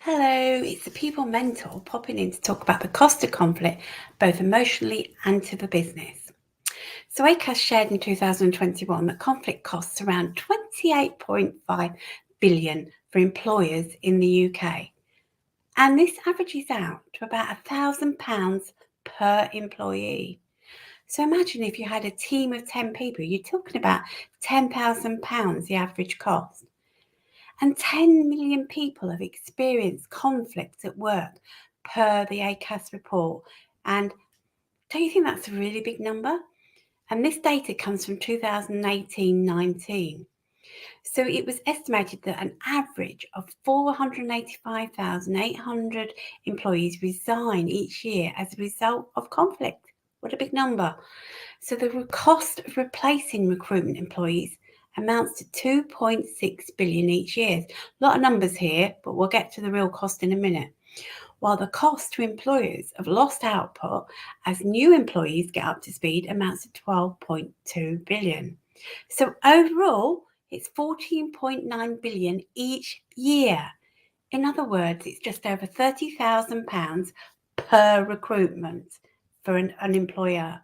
Hello, it's the People Mentor popping in to talk about the cost of conflict, both emotionally and to the business. So ACAS shared in 2021 that conflict costs around 28.5 billion for employers in the UK. And this averages out to about £1,000 per employee. So imagine if you had a team of 10 people, you're talking about £10,000 the average cost. And 10 million people have experienced conflict at work per the ACAS report. And don't you think that's a really big number? And this data comes from 2018-19. So it was estimated that an average of 485,800 employees resign each year as a result of conflict. What a big number. So the cost of replacing recruitment employees amounts to 2.6 billion each year. A lot of numbers here, but we'll get to the real cost in a minute. While the cost to employers of lost output as new employees get up to speed amounts to 12.2 billion. So overall, it's 14.9 billion each year. In other words, it's just over £30,000 per recruitment for an employer.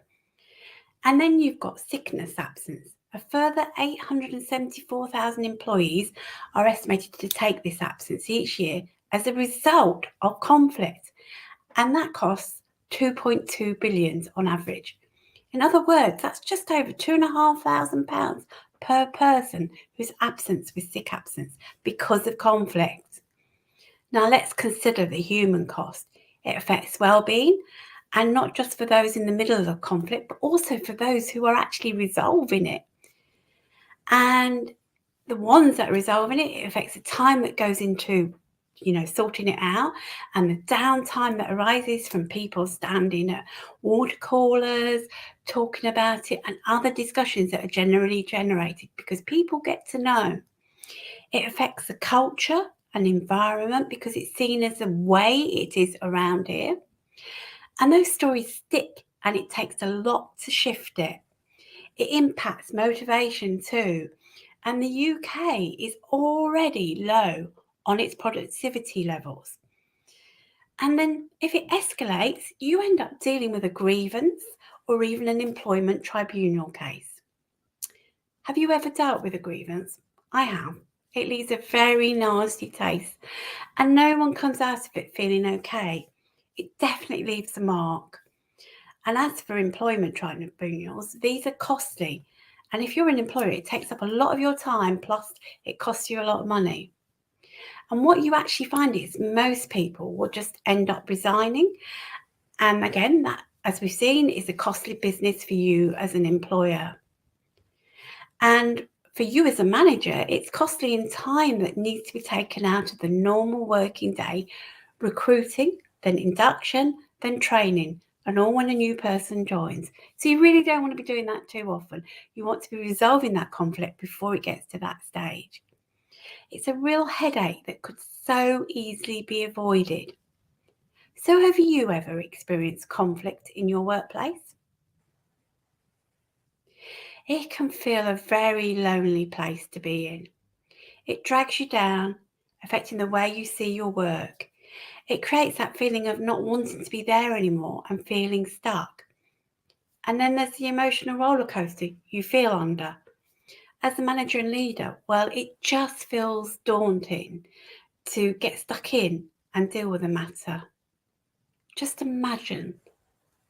And then you've got sickness absence. A further 874,000 employees are estimated to take this absence each year as a result of conflict. And that costs 2.2 billion on average. In other words, that's just over £2,500 per person whose absence was sick absence because of conflict. Now let's consider the human cost. It affects well-being, and not just for those in the middle of the conflict, but also for those who are actually resolving it. And the ones that are resolving it, it affects the time that goes into, sorting it out, and the downtime that arises from people standing at water coolers, talking about it, and other discussions that are generally generated because people get to know. It affects the culture and environment because it's seen as the way it is around here. And those stories stick, and it takes a lot to shift it. It impacts motivation too. And the UK is already low on its productivity levels. And then if it escalates, you end up dealing with a grievance or even an employment tribunal case. Have you ever dealt with a grievance? I have. It leaves a very nasty taste, and no one comes out of it feeling okay. It definitely leaves a mark. And as for employment tribunals, these are costly. And if you're an employer, it takes up a lot of your time, plus it costs you a lot of money. And what you actually find is most people will just end up resigning. And again, that, as we've seen, is a costly business for you as an employer. And for you as a manager, it's costly in time that needs to be taken out of the normal working day, recruiting, then induction, then training, and all when a new person joins. So you really don't want to be doing that too often. You want to be resolving that conflict before it gets to that stage. It's a real headache that could so easily be avoided. So have you ever experienced conflict in your workplace? It can feel a very lonely place to be in. It drags you down, affecting the way you see your work. It creates that feeling of not wanting to be there anymore and feeling stuck. And then there's the emotional roller coaster you feel under. As a manager and leader, well, it just feels daunting to get stuck in and deal with the matter. Just imagine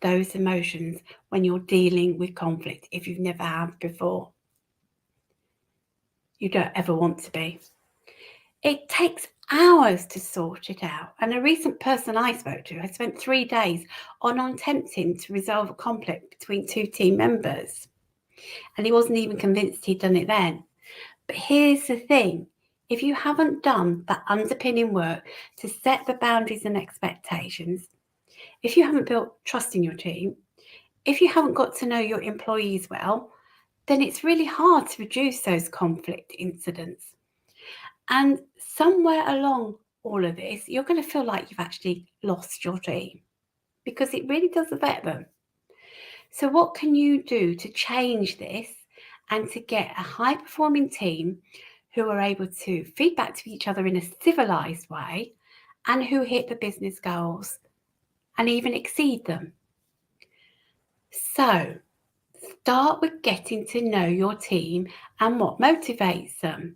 those emotions when you're dealing with conflict if you've never had before. You don't ever want to be. It takes hours to sort it out. And a recent person I spoke to had spent 3 days on attempting to resolve a conflict between two team members. And he wasn't even convinced he'd done it then. But here's the thing. If you haven't done that underpinning work to set the boundaries and expectations, if you haven't built trust in your team, if you haven't got to know your employees well, then it's really hard to reduce those conflict incidents. And somewhere along all of this, you're going to feel like you've actually lost your team because it really does affect them. So what can you do to change this and to get a high performing team who are able to feed back to each other in a civilized way and who hit the business goals and even exceed them. So, start with getting to know your team and what motivates them.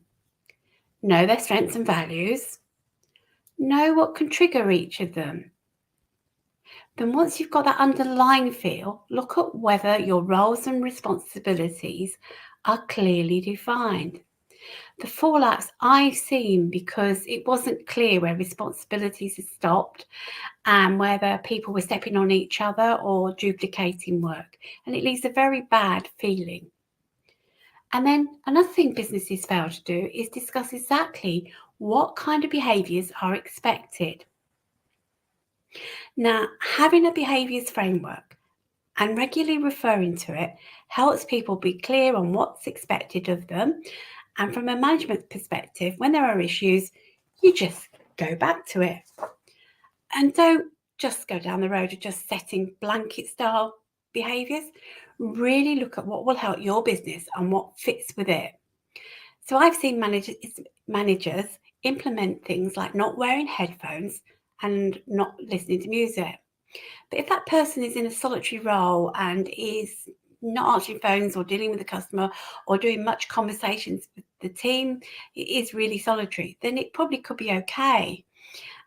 Know their strengths and values. Know what can trigger each of them. Then once you've got that underlying feel, look at whether your roles and responsibilities are clearly defined. The fallouts I've seen because it wasn't clear where responsibilities had stopped and whether people were stepping on each other or duplicating work. And it leaves a very bad feeling. And then another thing businesses fail to do is discuss exactly what kind of behaviours are expected. Now, having a behaviours framework and regularly referring to it helps people be clear on what's expected of them. And from a management perspective, when there are issues, you just go back to it. And don't just go down the road of just setting blanket style behaviours. Really look at what will help your business and what fits with it. So I've seen managers implement things like not wearing headphones and not listening to music. But if that person is in a solitary role and is not answering phones or dealing with the customer or doing much conversations with the team, it is really solitary, then it probably could be okay.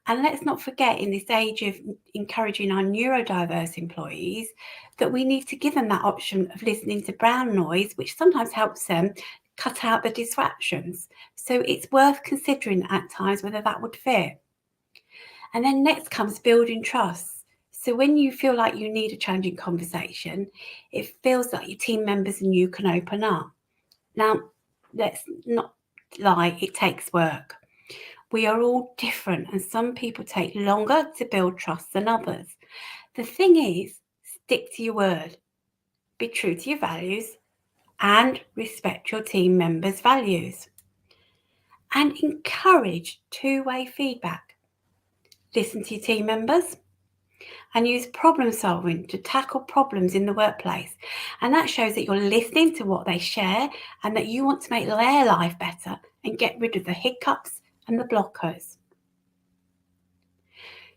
And let's not forget, in this age of encouraging our neurodiverse employees, that we need to give them that option of listening to brown noise, which sometimes helps them cut out the distractions. So it's worth considering at times whether that would fit. And then next comes building trust. So when you feel like you need a challenging conversation, it feels like your team members and you can open up. Now, let's not lie, it takes work. We are all different, and some people take longer to build trust than others. The thing is, stick to your word, be true to your values, and respect your team members' values. And encourage two-way feedback. Listen to your team members and use problem solving to tackle problems in the workplace. And that shows that you're listening to what they share and that you want to make their life better and get rid of the hiccups and the blockers.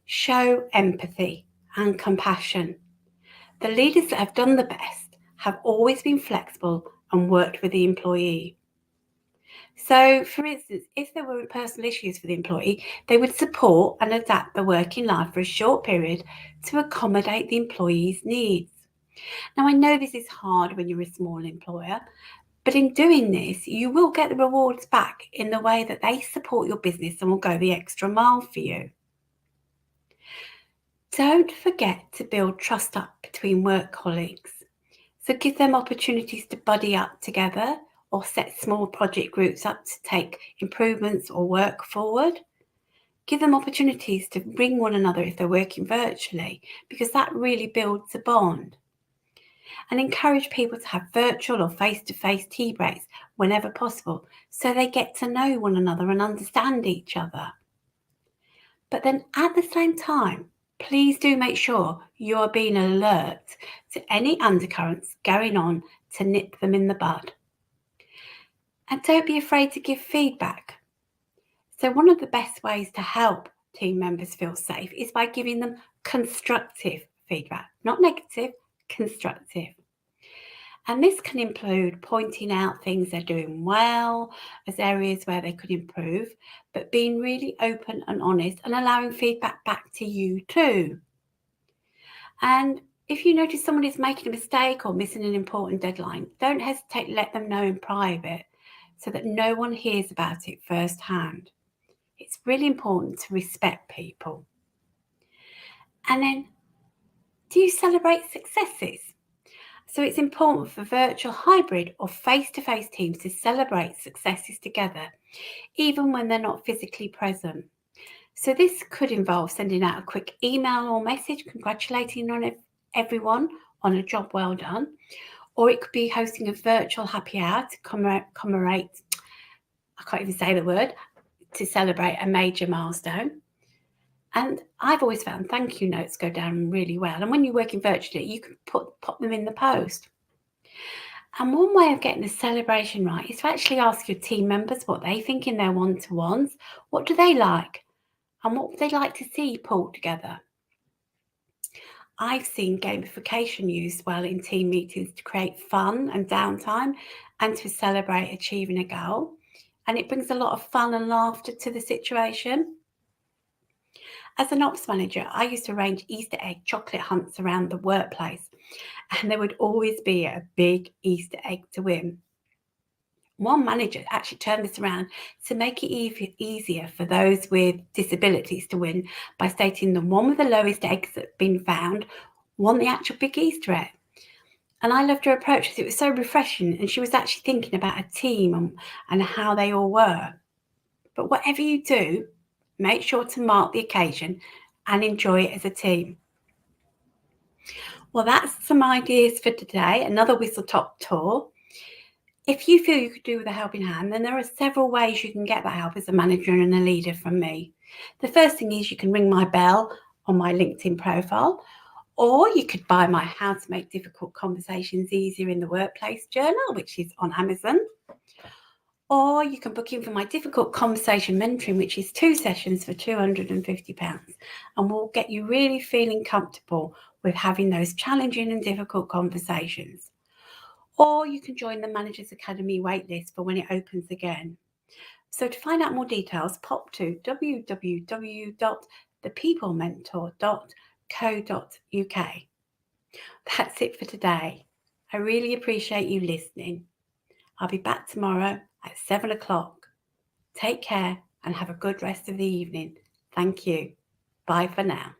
Show empathy and compassion. The leaders that have done the best have always been flexible and worked with the employee. So, for instance, if there were personal issues for the employee, they would support and adapt the working life for a short period to accommodate the employee's needs. Now, I know this is hard when you're a small employer, but in doing this, you will get the rewards back in the way that they support your business and will go the extra mile for you. Don't forget to build trust up between work colleagues. So give them opportunities to buddy up together or set small project groups up to take improvements or work forward. Give them opportunities to ring one another if they're working virtually, because that really builds a bond. And encourage people to have virtual or face-to-face tea breaks whenever possible, so they get to know one another and understand each other. But then at the same time, please do make sure you are being alert to any undercurrents going on to nip them in the bud. And don't be afraid to give feedback. So one of the best ways to help team members feel safe is by giving them constructive feedback, not negative, constructive. And this can include pointing out things they're doing well as areas where they could improve, but being really open and honest and allowing feedback back to you too. And if you notice someone is making a mistake or missing an important deadline, don't hesitate to let them know in private so that no one hears about it firsthand. It's really important to respect people. And then, do you celebrate successes? So it's important for virtual, hybrid or face-to-face teams to celebrate successes together, even when they're not physically present. So this could involve sending out a quick email or message congratulating on everyone on a job well done, or it could be hosting a virtual happy hour to commemorate, I can't even say the word, to celebrate a major milestone. And I've always found thank you notes go down really well. And when you're working virtually, you can pop them in the post. And one way of getting the celebration right is to actually ask your team members what they think in their one-to-ones. What do they like? and what would they like to see pulled together. I've seen gamification used well in team meetings to create fun and downtime and to celebrate achieving a goal. And it brings a lot of fun and laughter to the situation. As an ops manager, I used to arrange Easter egg chocolate hunts around the workplace, and there would always be a big Easter egg to win. One manager actually turned this around to make it easier for those with disabilities to win by stating the one with the lowest eggs that had been found won the actual big Easter egg. And I loved her approach because it was so refreshing, and she was actually thinking about a team and how they all were. But whatever you do, make sure to mark the occasion and enjoy it as a team. Well, that's some ideas for today, another whistle top tour. If you feel you could do with a helping hand, then there are several ways you can get that help as a manager and a leader from me. The first thing is you can ring my bell on my LinkedIn profile, or you could buy my How to Make Difficult Conversations Easier in the Workplace journal, which is on Amazon. Or you can book in for my Difficult Conversation Mentoring, which is 2 sessions for £250, and will get you really feeling comfortable with having those challenging and difficult conversations. Or you can join the Managers Academy waitlist for when it opens again. So to find out more details, pop to www.thepeoplementor.co.uk. That's it for today. I really appreciate you listening. I'll be back tomorrow at 7 o'clock. Take care and have a good rest of the evening. Thank you. Bye for now.